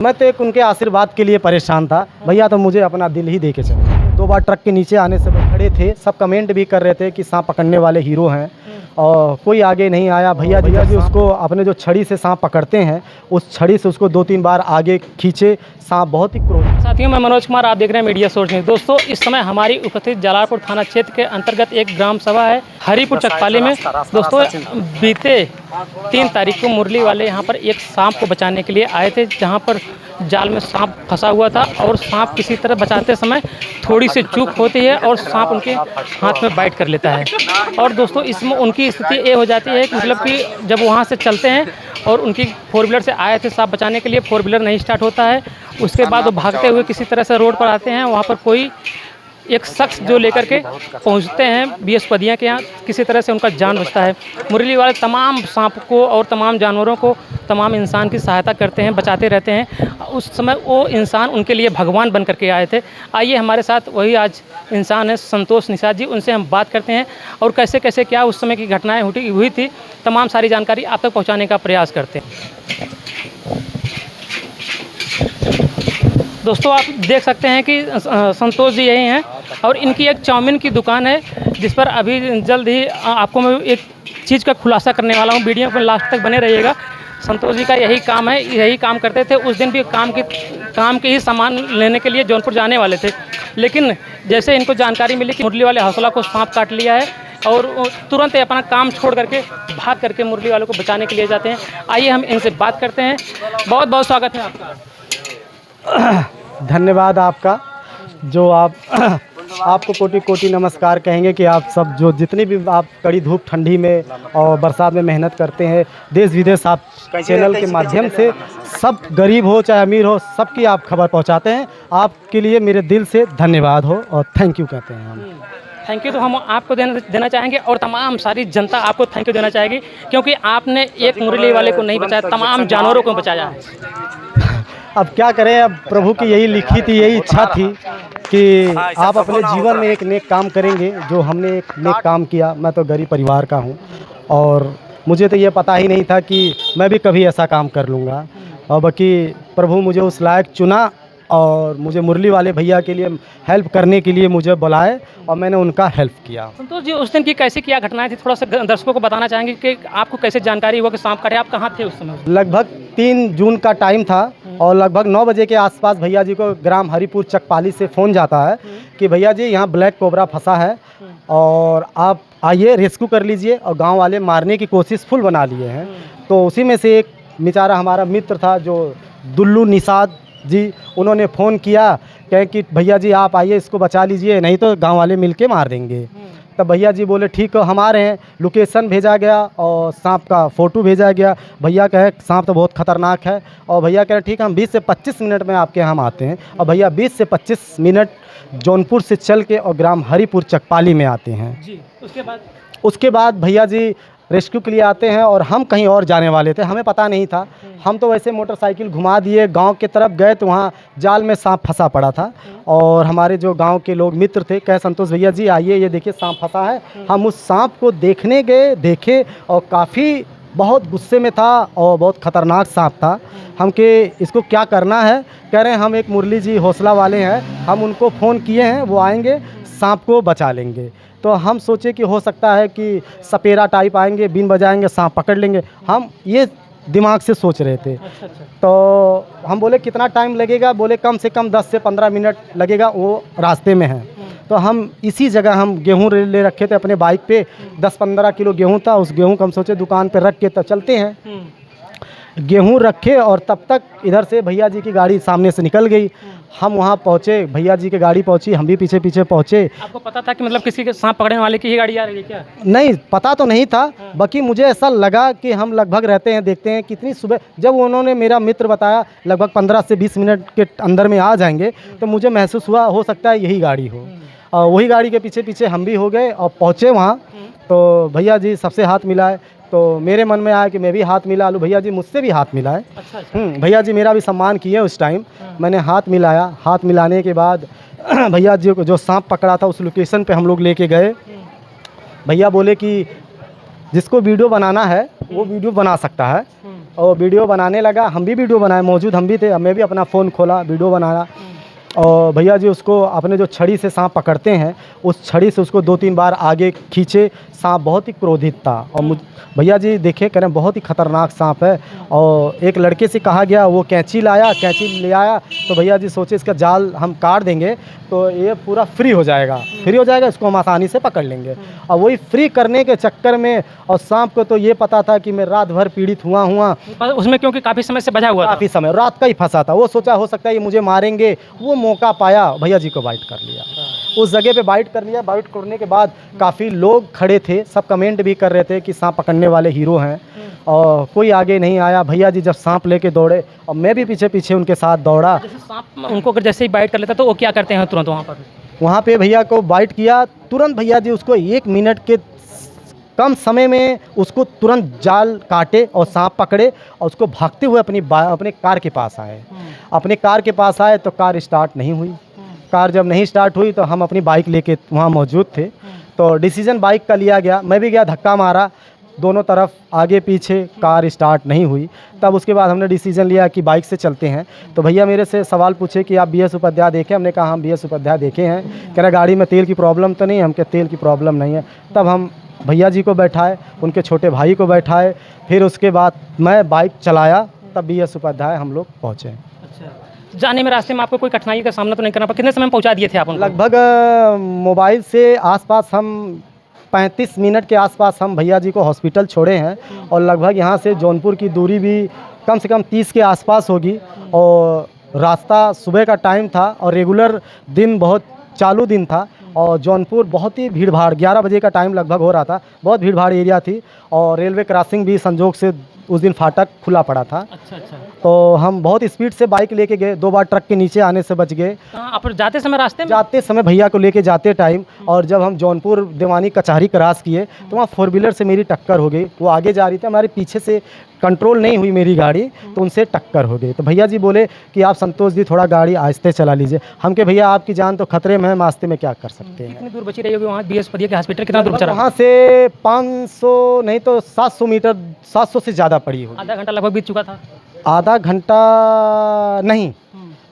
मैं तो एक उनके आशीर्वाद के लिए परेशान था। भैया तो मुझे अपना दिल ही दे के चले। 2 बार ट्रक के नीचे आने से वो खड़े थे, सब कमेंट भी कर रहे थे कि सांप पकड़ने वाले हीरो हैं, और कोई आगे नहीं आया। भैया जी उसको अपने जो छड़ी से सांप पकड़ते हैं, उस छड़ी से उसको 2-3 बार आगे खींचे। सांप बहुत ही क्रोध। साथियों, मैं मनोज कुमार, आप देख रहे हैं मीडिया सोर्स न्यूज़। दोस्तों, इस समय हमारी उपस्थित जलालपुर थाना क्षेत्र के अंतर्गत एक ग्राम सभा है हरीपुर चकपाली में। दोस्तों, बीते 3 तारीख को मुरली वाले यहाँ पर एक सांप को बचाने के लिए आए थे, जहाँ पर जाल में सांप फंसा हुआ था और सांप किसी तरह बचाते समय थोड़ी सी चूक होती है और सांप उनके हाथ में बाइट कर लेता है। और दोस्तों, इसमें उनकी स्थिति ये हो जाती है कि मतलब कि जब वहाँ से चलते हैं और उनकी 4 व्हीलर से आए थे सांप बचाने के लिए, 4 व्हीलर नहीं स्टार्ट होता है। उसके बाद वो भागते हुए किसी तरह से रोड पर आते हैं। वहाँ पर कोई एक शख्स जो लेकर के पहुंचते हैं बृहस्पतियाँ के यहाँ, किसी तरह से उनका जान बचता है। मुरली वाले तमाम सांप को और तमाम जानवरों को, तमाम इंसान की सहायता करते हैं, बचाते रहते हैं। उस समय वो इंसान उनके लिए भगवान बन करके आए थे। आइए, हमारे साथ वही आज इंसान है संतोष निषाद जी, उनसे हम बात करते हैं और कैसे कैसे क्या उस समय की घटनाएँ हुई थी, तमाम सारी जानकारी आप तक पहुँचाने का प्रयास करते हैं। दोस्तों, आप देख सकते हैं कि संतोष जी यही हैं और इनकी एक चाउमीन की दुकान है, जिस पर अभी जल्द ही आपको मैं एक चीज़ का खुलासा करने वाला हूं। वीडियो में लास्ट तक बने रहिएगा। संतोष जी का यही काम है, यही काम करते थे। उस दिन भी काम के ही सामान लेने के लिए जौनपुर जाने वाले थे, लेकिन जैसे इनको जानकारी मिली कि मुरली वाले हौसला को सांप काट लिया है और तुरंत अपना काम छोड़ करके भाग करके मुरली वालों को बचाने के लिए जाते हैं। आइए हम इनसे बात करते हैं। बहुत बहुत स्वागत है आपका। धन्यवाद आपका, जो आपको कोटि कोटि नमस्कार कहेंगे कि आप सब जो जितनी भी आप कड़ी धूप ठंडी में और बरसात में मेहनत करते हैं, देश विदेश आप चैनल के माध्यम से सब गरीब हो चाहे अमीर हो, सबकी आप खबर पहुंचाते हैं। आपके लिए मेरे दिल से धन्यवाद हो और थैंक यू कहते हैं हम। थैंक यू तो हम आपको देना चाहेंगे और तमाम सारी जनता आपको थैंक यू देना चाहेगी, क्योंकि आपने एक मुरली वाले को नहीं बचाया, तमाम जानवरों को बचाया है। अब क्या करें, अब प्रभु की यही लिखी थी, यही इच्छा थी कि आप अपने जीवन में एक नेक काम करेंगे, जो हमने एक नेक काम किया। मैं तो गरीब परिवार का हूँ और मुझे तो ये पता ही नहीं था कि मैं भी कभी ऐसा काम कर लूँगा, और बाकी प्रभु मुझे उस लायक चुना और मुझे मुरली वाले भैया के लिए हेल्प करने के लिए मुझे बुलाए और मैंने उनका हेल्प किया। संतोष जी, उस दिन की कैसे क्या घटनाएं थी, थोड़ा सा दर्शकों को बताना चाहेंगे कि आपको कैसे जानकारी हुआ कि सांप काटे, आप कहाँ थे उस समय? लगभग 3 जून का टाइम था और लगभग 9 बजे के आसपास भैया जी को ग्राम हरीपुर चकपाली से फ़ोन जाता है कि भैया जी यहाँ ब्लैक कोबरा फंसा है और आप आइए रेस्क्यू कर लीजिए, और गाँव वाले मारने की कोशिश फुल बना लिए हैं। तो उसी में से एक बेचारा हमारा मित्र था जो दुल्लू निषाद जी, उन्होंने फ़ोन किया, कहें कि भैया जी आप आइए, इसको बचा लीजिए, नहीं तो गांव वाले मिलके मार देंगे। तब भैया जी बोले ठीक है, हम आ रहे हैं। लोकेशन भेजा गया और सांप का फ़ोटो भेजा गया। भैया कहे सांप तो बहुत ख़तरनाक है, और भैया कहे ठीक है, हम 20 से 25 मिनट में आपके यहाँ आते हैं। और भैया 20 से 25 मिनट जौनपुर से चल के और ग्राम हरीपुर चकपाली में आते हैं जी। उसके बाद भैया जी रेस्क्यू के लिए आते हैं और हम कहीं और जाने वाले थे, हमें पता नहीं था। हम तो वैसे मोटरसाइकिल घुमा दिए, गांव की तरफ गए तो वहाँ जाल में सांप फंसा पड़ा था, और हमारे जो गांव के लोग मित्र थे कहे संतोष भैया जी आइए, ये देखिए सांप फंसा है। हम उस सांप को देखने गए, देखे और काफ़ी बहुत गुस्से में था और बहुत ख़तरनाक सांप था। हम के इसको क्या करना है, कह रहे हैं हम एक मुरली जी हौसला वाले हैं, हम उनको फ़ोन किए हैं, वो आएंगे, सांप को बचा लेंगे। तो हम सोचे कि हो सकता है कि सपेरा टाइप आएंगे, बीन बजाएंगे, सांप पकड़ लेंगे, हम ये दिमाग से सोच रहे थे। अच्छा। तो हम बोले कितना टाइम लगेगा, बोले कम से कम 10 से 15 मिनट लगेगा, वो रास्ते में है। तो हम इसी जगह हम गेहूँ ले रखे थे अपने बाइक पे, 10-15 किलो गेहूँ था, उस गेहूँ को हम सोचे दुकान पे रख के तो चलते हैं। गेहूँ रखे और तब तक इधर से भैया जी की गाड़ी सामने से निकल गई। हम वहाँ पहुँचे, भैया जी की गाड़ी पहुँची, हम भी पीछे पीछे पहुँचे। आपको पता था कि मतलब किसी के सांप पकड़ने वाले की ही गाड़ी आ रही है क्या? नहीं, पता तो नहीं था, बाकी मुझे ऐसा लगा कि हम लगभग रहते हैं, देखते हैं कितनी सुबह, जब उन्होंने मेरा मित्र बताया लगभग 15 से 20 मिनट के अंदर में आ जाएंगे, तो मुझे महसूस हुआ हो सकता है यही गाड़ी हो। और वही गाड़ी के पीछे पीछे हम भी हो गए और पहुँचे वहाँ। तो भैया जी सबसे हाथ मिलाए, तो मेरे मन में आया कि मैं भी हाथ मिला लूँ। भैया जी मुझसे भी हाथ मिलाए। अच्छा। भैया जी मेरा भी सम्मान किए उस टाइम। मैंने हाथ मिलाया, हाथ मिलाने के बाद भैया जी को जो सांप पकड़ा था उस लोकेशन पे हम लोग लेके गए। भैया बोले कि जिसको वीडियो बनाना है वो वीडियो बना सकता है, और वीडियो बनाने लगा, हम भी वीडियो बनाए, मौजूद हम भी थे, मैं भी अपना फ़ोन खोला, वीडियो बनाया। और भैया जी उसको अपने जो छड़ी से सांप पकड़ते हैं, उस छड़ी से उसको 2-3 बार आगे खींचे। सांप बहुत ही क्रोधित था और भैया जी देखे, कह रहे हैं बहुत ही ख़तरनाक सांप है। और एक लड़के से कहा गया, वो कैंची लाया, कैंची ले आया, तो भैया जी सोचे इसका जाल हम काट देंगे तो ये पूरा फ्री हो जाएगा, इसको हम आसानी से पकड़ लेंगे। और वही फ्री करने के चक्कर में, और सांप को तो ये पता था कि मैं रात भर पीड़ित हुआ उसमें, क्योंकि काफ़ी समय से बजा हुआ था। काफ़ी समय, रात का ही फंसा था। वो सोचा हो सकता है ये मुझे मारेंगे, वो मौका पाया, भैया जी को बाइट कर लिया। उस जगह पे बाइट कर लिया। बाइट करने के बाद काफ़ी लोग खड़े थे, सब कमेंट भी कर रहे थे कि सांप पकड़ने वाले हीरो हैं, और कोई आगे नहीं आया। भैया जी जब सांप लेके दौड़े और मैं भी पीछे पीछे उनके साथ दौड़ा। जैसे सांप उनको अगर जैसे ही बाइट कर लेता तो वो क्या करते हैं तुरंत वहाँ पे भैया को बाइट किया, तुरंत भैया जी उसको 1 मिनट के कम समय में उसको तुरंत जाल काटे और सांप पकड़े, और उसको भागते हुए अपने कार के पास आए। अपने कार के पास आए तो कार स्टार्ट नहीं हुई। कार जब नहीं स्टार्ट हुई तो हम अपनी बाइक लेके वहाँ मौजूद थे, तो डिसीजन बाइक का लिया गया। मैं भी गया, धक्का मारा दोनों तरफ, आगे पीछे, कार स्टार्ट नहीं हुई। तब उसके बाद हमने डिसीजन लिया कि बाइक से चलते हैं। तो भैया मेरे से सवाल पूछे कि आप BS उपाध्याय देखे? हमने कहा हम BS उपाध्याय देखे हैं। कह रहा गाड़ी में तेल की प्रॉब्लम तो नहीं है? हम कहा तेल की प्रॉब्लम नहीं है। तब हम भैया जी को बैठाए, उनके छोटे भाई को बैठाए, फिर उसके बाद मैं बाइक चलाया, तब BS उपाध्याय हम लोग पहुँचे। अच्छा, जाने में रास्ते में आपको कोई कठिनाई का सामना तो नहीं करना पड़ा? कितने समय में पहुंचा दिए थे आप उनको? लगभग मोबाइल से आसपास हम 35 मिनट के आसपास हम भैया जी को हॉस्पिटल छोड़े हैं। और लगभग यहाँ से जौनपुर की दूरी भी कम से कम 30 के आसपास होगी। और रास्ता सुबह का टाइम था और रेगुलर दिन, बहुत चालू दिन था, और जौनपुर बहुत ही भीड़ भाड़, 11 बजे का टाइम लगभग हो रहा था, बहुत भीड़ भाड़ एरिया थी। और रेलवे क्रॉसिंग भी संजोग से उस दिन फाटक खुला पड़ा था। अच्छा। तो हम बहुत स्पीड से बाइक लेके गए, 2 बार ट्रक के नीचे आने से बच गए। आप जाते समय रास्ते में? जाते समय भैया को लेके जाते टाइम, और जब हम जौनपुर दीवानी कचहरी क्रॉस किए तो वहाँ 4 व्हीलर से मेरी टक्कर हो गई। वो आगे जा रही थी, हमारे पीछे से कंट्रोल नहीं हुई मेरी गाड़ी, तो उनसे टक्कर हो गई। तो भैया जी बोले कि आप संतोष जी थोड़ा गाड़ी आहिस्ते चला लीजिए। हम के भैया आपकी जान तो खतरे में है, रास्ते में क्या कर सकते हैं। कितनी दूर बची रही होगी वहाँ BS उपाध्याय के हॉस्पिटल? कितना दूर बचा रहा? वहाँ से 500 नहीं तो 700 मीटर, 700 से ज़्यादा पड़ी होगी। आधा घंटा लगभग बीत चुका था? आधा घंटा नहीं,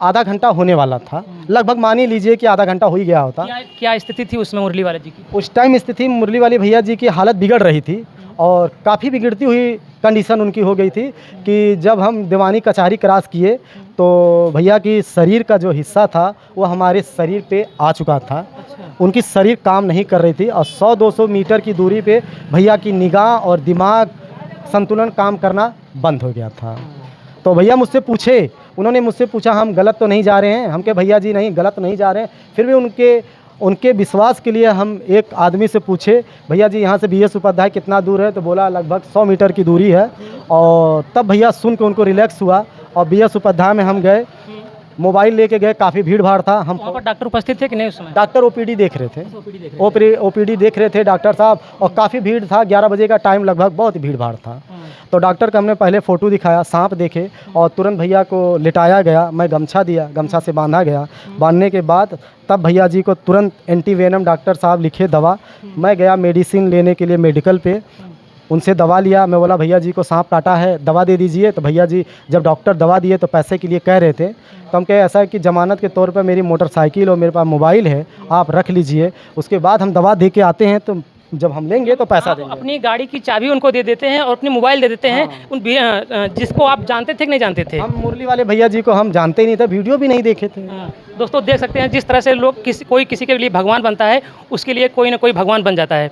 आधा घंटा होने वाला था। लगभग मान ही लीजिए कि आधा घंटा हो ही गया होता। क्या स्थिति थी उसमें मुरली वाले जी की? उस टाइम स्थिति मुरली वाले भैया जी की हालत बिगड़ रही थी, और काफ़ी बिगड़ती हुई कंडीशन उनकी हो गई थी कि जब हम दीवानी कचहरी क्रॉस किए तो भैया की शरीर का जो हिस्सा था वो हमारे शरीर पे आ चुका था। अच्छा। उनकी शरीर काम नहीं कर रही थी, और 100-200 मीटर की दूरी पे भैया की निगाह और दिमाग संतुलन काम करना बंद हो गया था। तो भैया मुझसे पूछे, उन्होंने मुझसे पूछा हम गलत तो नहीं जा रहे हैं? हम कहे भैया जी नहीं, गलत नहीं जा रहे हैं। फिर भी उनके विश्वास के लिए हम एक आदमी से पूछे, भैया जी यहाँ से BS उपाध्याय कितना दूर है? तो बोला लगभग 100 मीटर की दूरी है। और तब भैया सुन के उनको रिलैक्स हुआ, और BS उपाध्याय में हम गए, मोबाइल लेके गए, काफ़ी भीड़ भाड़ था। हम वहाँ पर डॉक्टर उपस्थित थे कि नहीं उस समय? डॉक्टर OPD देख रहे थे, OPD देख रहे थे डॉक्टर साहब, और काफ़ी भीड़ था। 11 बजे का टाइम लगभग, बहुत ही भीड़ भाड़ था। तो डॉक्टर का हमने पहले फ़ोटो दिखाया, सांप देखे, और तुरंत भैया को लिटाया गया। मैं गमछा दिया, गमछा से बांधा गया। बांधने के बाद तब भैया जी को तुरंत एंटीवेनम डॉक्टर साहब लिखे दवा। मैं गया मेडिसिन लेने के लिए मेडिकल पे, उनसे दवा लिया। मैं बोला भैया जी को सांप काटा है, दवा दे दीजिए। तो भैया जी जब डॉक्टर दवा दिए तो पैसे के लिए कह रहे थे, तो हम कहे ऐसा है कि ज़मानत के तौर पर मेरी मोटरसाइकिल और मेरे पास मोबाइल है, आप रख लीजिए, उसके बाद हम दवा दे के आते हैं, तो जब हम लेंगे तो पैसा देंगे। अपनी गाड़ी की चाबी उनको दे देते हैं और अपनी मोबाइल दे देते हैं। उन जिसको आप जानते थे कि नहीं जानते थे? हम मुरली वाले भैया जी को हम जानते ही नहीं थे, वीडियो भी नहीं देखे थे। दोस्तों देख सकते हैं जिस तरह से लोग कोई किसी के लिए भगवान बनता है, उसके लिए कोई ना कोई भगवान बन जाता है।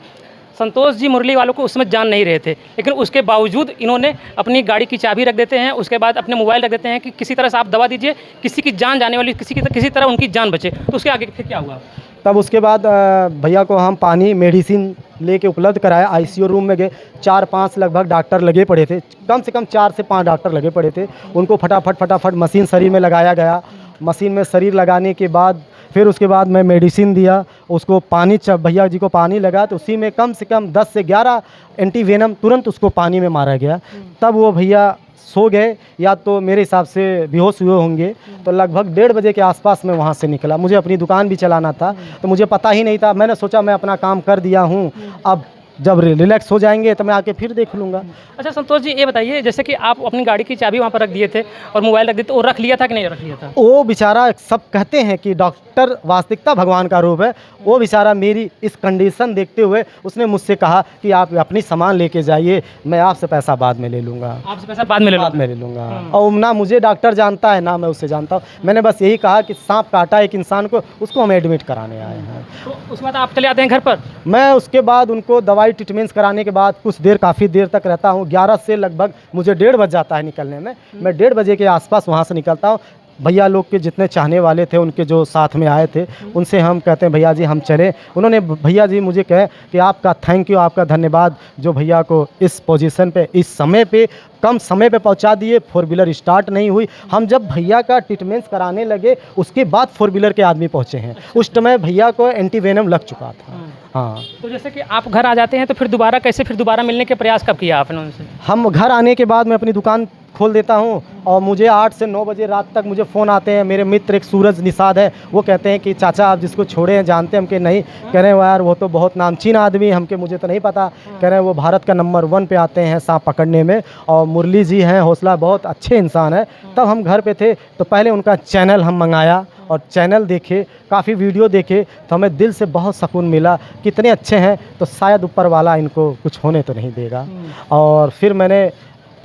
संतोष जी मुरली वालों को उसमें जान नहीं रहे थे, लेकिन उसके बावजूद इन्होंने अपनी गाड़ी की चाबी रख देते हैं, उसके बाद अपने मोबाइल रख देते हैं कि किसी तरह से आप दवा दीजिए, किसी की जान जाने वाली, किसी तरह उनकी जान बचे। तो उसके आगे फिर क्या हुआ? तब उसके बाद भैया को हम पानी मेडिसिन लेके उपलब्ध कराया। ICU रूम में गए, 4-5 लगभग डॉक्टर लगे पड़े थे, कम से कम 4 से 5 डॉक्टर लगे पड़े थे। उनको फटाफट मशीन शरीर में लगाया गया। मशीन में शरीर लगाने के बाद फिर उसके बाद मैं मेडिसिन दिया, उसको पानी भैया जी को पानी लगा, तो उसी में कम से कम 10 से 11 एंटीवेनम तुरंत उसको पानी में मारा गया। तब वो भैया सो गए, या तो मेरे हिसाब से बेहोश हुए होंगे। तो लगभग 1:30 बजे के आसपास मैं वहाँ से निकला। मुझे अपनी दुकान भी चलाना था, तो मुझे पता ही नहीं था। मैंने सोचा मैं अपना काम कर दिया हूँ, अब जब रिलैक्स हो जाएंगे तो मैं आके फिर देख लूँगा। अच्छा संतोष जी, ये बताइए जैसे कि आप अपनी गाड़ी की चाबी वहाँ पर रख दिए थे और मोबाइल रख दिए, तो वो रख लिया था कि नहीं रख लिया था? वो बेचारा, सब कहते हैं कि डॉक्टर वास्तविकता भगवान का रूप है, वो बेचारा मेरी इस कंडीशन देखते हुए उसने मुझसे कहा कि आप अपनी सामान लेके जाइए, मैं आपसे पैसा बाद में ले लूँगा। आपसे पैसा बाद में ले लो। बाद में ले लूँगा। और ना मुझे डॉक्टर जानता है ना मैं उससे जानता हूँ। मैंने बस यही कहा कि सांप काटा एक इंसान को, उसको हम एडमिट कराने आए हैं। तो उसके बाद आप चले आते हैं घर पर? मैं उसके बाद उनको दवाई ट्रीटमेंट्स कराने के बाद कुछ देर, काफ़ी देर तक रहता हूँ। 11 से लगभग मुझे 1:30 बज जाता है निकलने में। मैं 1:30 बजे के आसपास वहाँ से निकलता हूँ। भैया लोग के जितने चाहने वाले थे, उनके जो साथ में आए थे, उनसे हम कहते हैं भैया जी हम चलें। उन्होंने भैया जी मुझे कहे कि आपका थैंक यू, आपका धन्यवाद जो भैया को इस पोजीशन पे, इस समय पे, कम समय पे पहुंचा दिए। 4 व्हीलर स्टार्ट नहीं हुई। हम जब भैया का ट्रीटमेंट्स कराने लगे उसके बाद 4 व्हीलर के आदमी पहुँचे हैं। उस समय भैया को एंटीवेनम लग चुका था। हाँ। तो जैसे कि आप घर आ जाते हैं तो फिर दोबारा मिलने के प्रयास कब किया आपने उनसे? हम घर आने के बाद मैं अपनी दुकान खोल देता हूँ और मुझे 8 से 9 बजे रात तक मुझे फ़ोन आते हैं। मेरे मित्र एक सूरज निषाद है, वो कहते हैं कि चाचा आप जिसको छोड़े हैं जानते हैं? हम कि नहीं। कह रहे हैं यार वो तो बहुत नामचीन आदमी है, हमके मुझे तो नहीं पता। कह रहे हैं वो भारत का नंबर 1 पे आते हैं सांप पकड़ने में। और मुरली जी हैं, हौसला, बहुत अच्छे इंसान है। तब हम घर पे थे तो पहले उनका चैनल हम मंगाया और चैनल देखे, काफ़ी वीडियो देखे तो हमें दिल से बहुत सुकून मिला। कितने अच्छे हैं, तो शायद ऊपर वाला इनको कुछ होने तो नहीं देगा। और फिर मैंने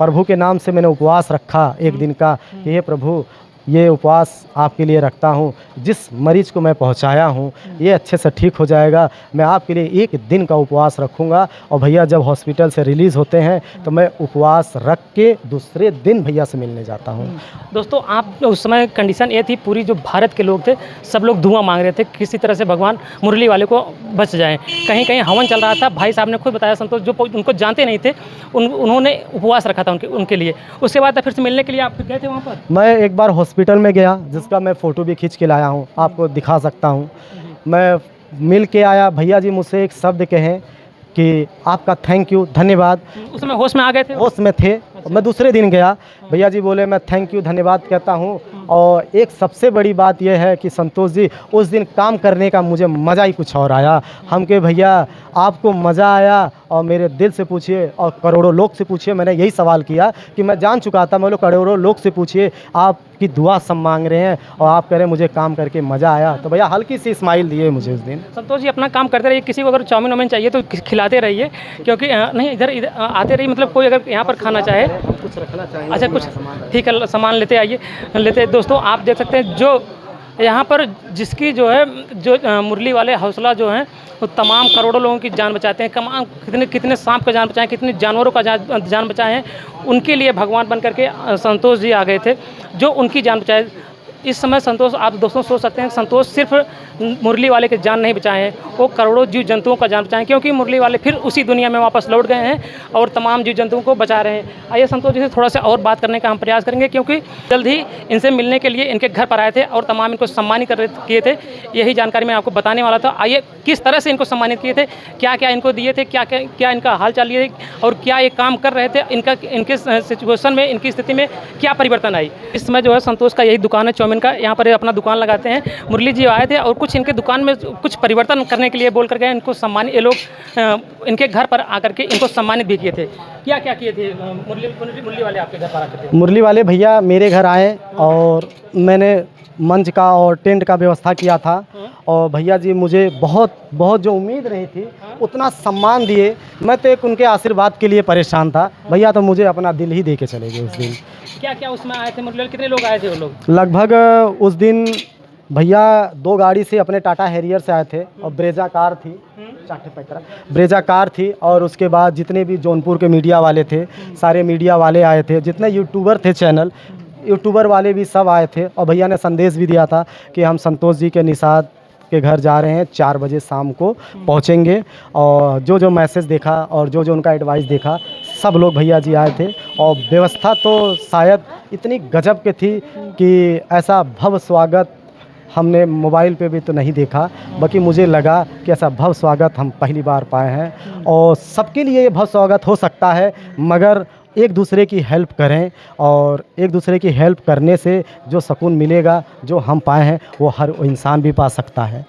प्रभु के नाम से मैंने उपवास रखा एक दिन का कि हे प्रभु, ये उपवास आपके लिए रखता हूँ। जिस मरीज़ को मैं पहुँचाया हूँ ये अच्छे से ठीक हो जाएगा। मैं आपके लिए 1 दिन का उपवास रखूँगा। और भैया जब हॉस्पिटल से रिलीज़ होते हैं तो मैं उपवास रख के दूसरे दिन भैया से मिलने जाता हूँ। दोस्तों, आप उस समय कंडीशन ये थी, पूरी जो भारत के लोग थे सब लोग दुआ मांग रहे थे किसी तरह से भगवान मुरली वाले को बच जाएं। कहीं कहीं हवन चल रहा था। भाई साहब ने खुद बताया, संतोष जो उनको जानते नहीं थे उन्होंने उपवास रखा था उनके लिए। उसके बाद फिर से मिलने के लिए आप गए थे वहाँ पर? मैं एक बार हॉस्पिटल में गया जिसका मैं फ़ोटो भी खींच के लाया हूँ, आपको दिखा सकता हूँ। मैं मिल के आया, भैया जी मुझसे एक शब्द कहें कि आपका थैंक यू, धन्यवाद। उस समय होश में आ गए थे? होश में थे। मैं दूसरे दिन गया, भैया जी बोले मैं थैंक यू, धन्यवाद कहता हूँ। और एक सबसे बड़ी बात यह है कि संतोष जी उस दिन काम करने का मुझे मज़ा ही कुछ और आया। हम के भैया आपको मज़ा आया? और मेरे दिल से पूछिए और करोड़ों लोग से पूछिए। मैंने यही सवाल किया कि मैं जान चुका था, मैं लोग करोड़ों लोग से पूछिए, आपकी दुआ सब मांग रहे हैं और आप कह रहे हैं मुझे काम करके मज़ा आया। तो भैया हल्की सी स्माइल दिए मुझे उस दिन। संतोष जी अपना काम करते रहिए। किसी को अगर चाउमीन वाउमीन चाहिए तो खिलाते रहिए, क्योंकि नहीं इधर आते रहिए। मतलब कोई अगर यहाँ पर खाना चाहे, कुछ रखना चाहिए। अच्छा कुछ ठीक है, सामान लेते आइए, लेते। दोस्तों आप देख सकते हैं जो यहाँ पर जिसकी जो है जो मुरली वाले हौसला जो हैं वो तमाम करोड़ों लोगों की जान बचाते हैं। तमाम कितने सांप का जान बचाएं, कितने जानवरों का जान बचाए हैं। उनके लिए भगवान बन करके संतोष जी आ गए थे जो उनकी जान बचाए। इस समय संतोष, आप दोस्तों सोच सकते हैं, संतोष सिर्फ मुरली वाले के जान नहीं बचाए हैं, वो करोड़ों जीव जंतुओं का जान बचाएं, क्योंकि मुरली वाले फिर उसी दुनिया में वापस लौट गए हैं और तमाम जीव जंतुओं को बचा रहे हैं। आइए संतोष जी से थोड़ा सा और बात करने का हम प्रयास करेंगे, क्योंकि जल्द ही इनसे मिलने के लिए इनके घर पर आए थे और तमाम इनको सम्मानित किए थे। यही जानकारी मैं आपको बताने वाला था। आइए किस तरह से इनको सम्मानित किए थे, क्या क्या इनको दिए थे, क्या इनका हाल चाल लिए और क्या ये काम कर रहे थे, इनके सिचुएशन में, इनकी स्थिति में क्या परिवर्तन आई। इस समय जो है संतोष का यही दुकान है चाउमीन का, यहाँ पर अपना दुकान लगाते हैं। मुरली जी आए थे और कुछ इनके दुकान में कुछ परिवर्तन करने के लिए बोल कर गए। इनको सम्मानित, ये लोग इनके घर पर आकर के इनको सम्मानित भी किए थे। क्या क्या किए थे मुरली वाले आपके घर पर आकर के? मुरली वाले भैया मेरे घर आए और मैंने मंच का और टेंट का व्यवस्था किया था। और भैया जी मुझे बहुत बहुत जो उम्मीद नहीं थी उतना सम्मान दिए। मैं तो एक उनके आशीर्वाद के लिए परेशान था। भैया तो मुझे अपना दिल ही दे के चले गए उस दिन। क्या क्या उसमें आए थे मुरली? कितने लोग आए थे वो लोग? लगभग उस दिन भैया 2 गाड़ी से अपने टाटा हैरियर से आए थे और ब्रेजा कार थी, ब्रेजा कार थी। और उसके बाद जितने भी जौनपुर के मीडिया वाले थे, सारे मीडिया वाले आए थे। जितने यूट्यूबर थे, चैनल यूट्यूबर वाले भी सब आए थे। और भैया ने संदेश भी दिया था कि हम संतोष जी के निषाद के घर जा रहे हैं, 4 बजे शाम को पहुंचेंगे। और जो जो मैसेज देखा और जो जो उनका एडवाइस देखा, सब लोग भैया जी आए थे। और व्यवस्था तो शायद इतनी गजब की थी कि ऐसा भव्य स्वागत हमने मोबाइल पे भी तो नहीं देखा, बाकी मुझे लगा कि ऐसा भव्य स्वागत हम पहली बार पाए हैं। और सबके लिए ये भव्य स्वागत हो सकता है, मगर एक दूसरे की हेल्प करें और एक दूसरे की हेल्प करने से जो सुकून मिलेगा, जो हम पाए हैं, वो हर इंसान भी पा सकता है।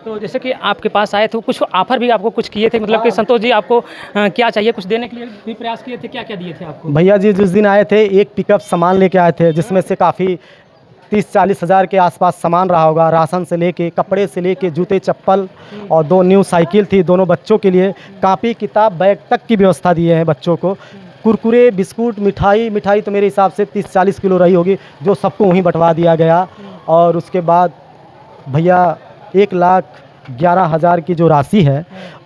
तो जैसे कि आपके पास आए थे, कुछ ऑफर भी आपको कुछ किए थे, मतलब कि संतोष जी आपको क्या चाहिए, कुछ देने के लिए भी प्रयास किए थे, क्या क्या दिए थे आपको? भैया जी जिस दिन आए थे एक पिकअप सामान लेके आए थे, जिसमें से काफ़ी 30-40 हज़ार के आसपास सामान रहा होगा, राशन से लेके, कपड़े से लेके, जूते चप्पल, और 2 न्यू साइकिल थी दोनों बच्चों के लिए, कापी किताब बैग तक की व्यवस्था दिए हैं बच्चों को। कुरकुरे बिस्कुट मिठाई तो मेरे हिसाब से 30-40 किलो रही होगी, जो सबको वहीं बंटवा दिया गया। और उसके बाद भैया 1,11,000 की जो राशि है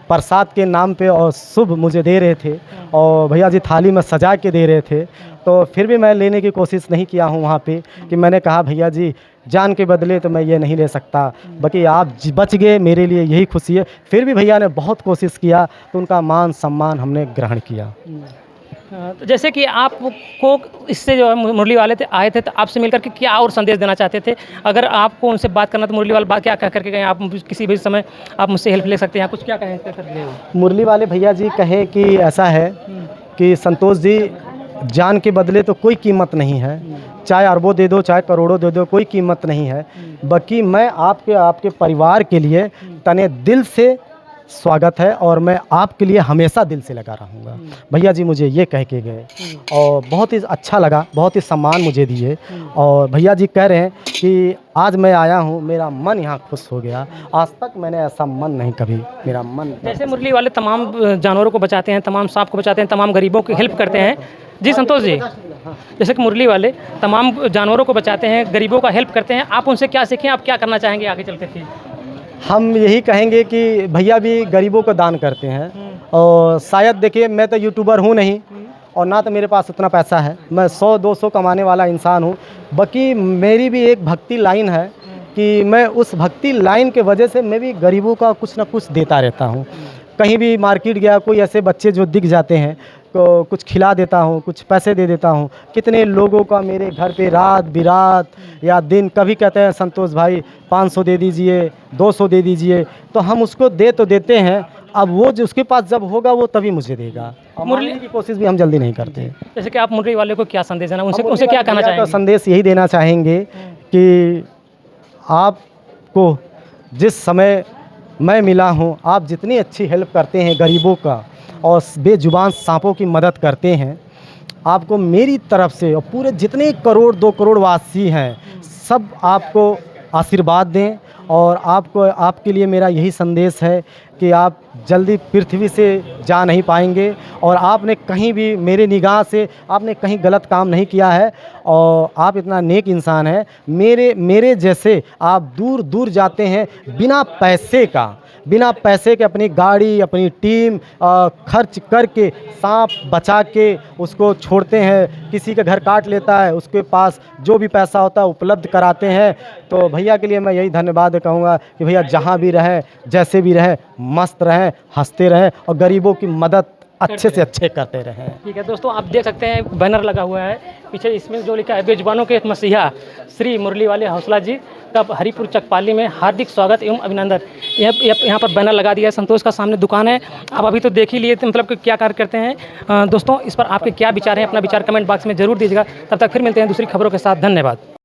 प्रसाद के नाम पे और शुभ मुझे दे रहे थे, और भैया जी थाली में सजा के दे रहे थे। तो फिर भी मैं लेने की कोशिश नहीं किया हूँ वहाँ पे, कि मैंने कहा भैया जी जान के बदले तो मैं ये नहीं ले सकता, बाकी आप बच गए, मेरे लिए यही खुशी है। फिर भी भैया ने बहुत कोशिश किया, तो उनका मान सम्मान हमने ग्रहण किया। तो जैसे कि आपको इससे जो है मुरली वाले आए थे, तो आपसे मिलकर के क्या और संदेश देना चाहते थे? अगर आपको उनसे बात करना तो मुरली वाले बात क्या कह करके गए? आप किसी भी समय आप मुझसे हेल्प ले सकते हैं, कुछ क्या कहें करके? मुरली वाले भैया जी कहे कि ऐसा है कि संतोष जी जान के बदले तो कोई कीमत नहीं है, चाहे अरबों दे दो चाहे करोड़ों दे दो, कोई कीमत नहीं है। बाकी मैं आपके परिवार के लिए तने दिल से स्वागत है, और मैं आपके लिए हमेशा दिल से लगा रहूँगा। भैया जी मुझे ये कह के गए, और बहुत ही अच्छा लगा, बहुत ही सम्मान मुझे दिए। और भैया जी कह रहे हैं कि आज मैं आया हूँ, मेरा मन यहाँ खुश हो गया, आज तक मैंने ऐसा मन नहीं कभी, मेरा मन। जैसे मुरली वाले तमाम जानवरों को बचाते हैं, तमाम सांप को बचाते हैं, तमाम गरीबों की हेल्प करते हैं। जी संतोष जी, जैसे कि मुरली वाले तमाम जानवरों को बचाते हैं, गरीबों का हेल्प करते हैं, आप उनसे क्या सीखें, आप क्या करना चाहेंगे आगे चलते थे? हम यही कहेंगे कि भैया भी गरीबों को दान करते हैं, और शायद देखिए मैं तो यूट्यूबर हूँ नहीं, और ना तो मेरे पास उतना पैसा है, मैं 100-200 कमाने वाला इंसान हूँ। बाकी मेरी भी एक भक्ति लाइन है कि मैं उस भक्ति लाइन के वजह से मैं भी गरीबों का कुछ ना कुछ देता रहता हूँ। कहीं भी मार्केट गया, कोई ऐसे बच्चे जो दिख जाते हैं तो कुछ खिला देता हूँ, कुछ पैसे दे देता हूँ। कितने लोगों का मेरे घर पे रात बिरात या दिन कभी कहते हैं संतोष भाई 500 दे दीजिए, 200 दे दीजिए, तो हम उसको दे तो देते हैं, अब वो जो उसके पास जब होगा वो तभी मुझे देगा। मुरली की कोशिश भी हम जल्दी नहीं करते। जैसे कि आप मुरली वाले को क्या संदेश देना, उनसे क्या कहना चाहेंगे? तो संदेश यही देना चाहेंगे कि आपको जिस समय मैं मिला हूँ, आप जितनी अच्छी हेल्प करते हैं गरीबों का और बेजुबान सांपों की मदद करते हैं, आपको मेरी तरफ से और पूरे जितने करोड़ 2 करोड़ वासी हैं सब आपको आशीर्वाद दें। और आपके लिए मेरा यही संदेश है कि आप जल्दी पृथ्वी से जा नहीं पाएंगे, और आपने कहीं भी मेरे निगाह से आपने कहीं गलत काम नहीं किया है, और आप इतना नेक इंसान हैं। मेरे जैसे आप दूर दूर जाते हैं बिना पैसे के अपनी गाड़ी अपनी टीम खर्च करके सांप बचा के उसको छोड़ते हैं, किसी का घर काट लेता है, उसके पास जो भी पैसा होता है उपलब्ध कराते हैं। तो भैया के लिए मैं यही धन्यवाद कहूँगा कि भैया जहाँ भी रहें, जैसे भी रहें, मस्त रहें, हंसते रहें, और गरीबों की मदद अच्छे से अच्छे करते रहें। ठीक है दोस्तों, आप देख सकते हैं बैनर लगा हुआ है पीछे, इसमें जो लिखा है बेजुबानों के मसीहा श्री मुरली वाले हौसला जी का हरिपुर चकपाली में हार्दिक स्वागत एवं अभिनंदन। यहाँ पर बैनर लगा दिया है, संतोष का सामने दुकान है। आप अभी तो देख ही लिए थे मतलब कि क्या कार्य करते हैं। दोस्तों इस पर आपके क्या विचार हैं, अपना विचार कमेंट बॉक्स में जरूर दीजिएगा। तब तक फिर मिलते हैं दूसरी खबरों के साथ। धन्यवाद।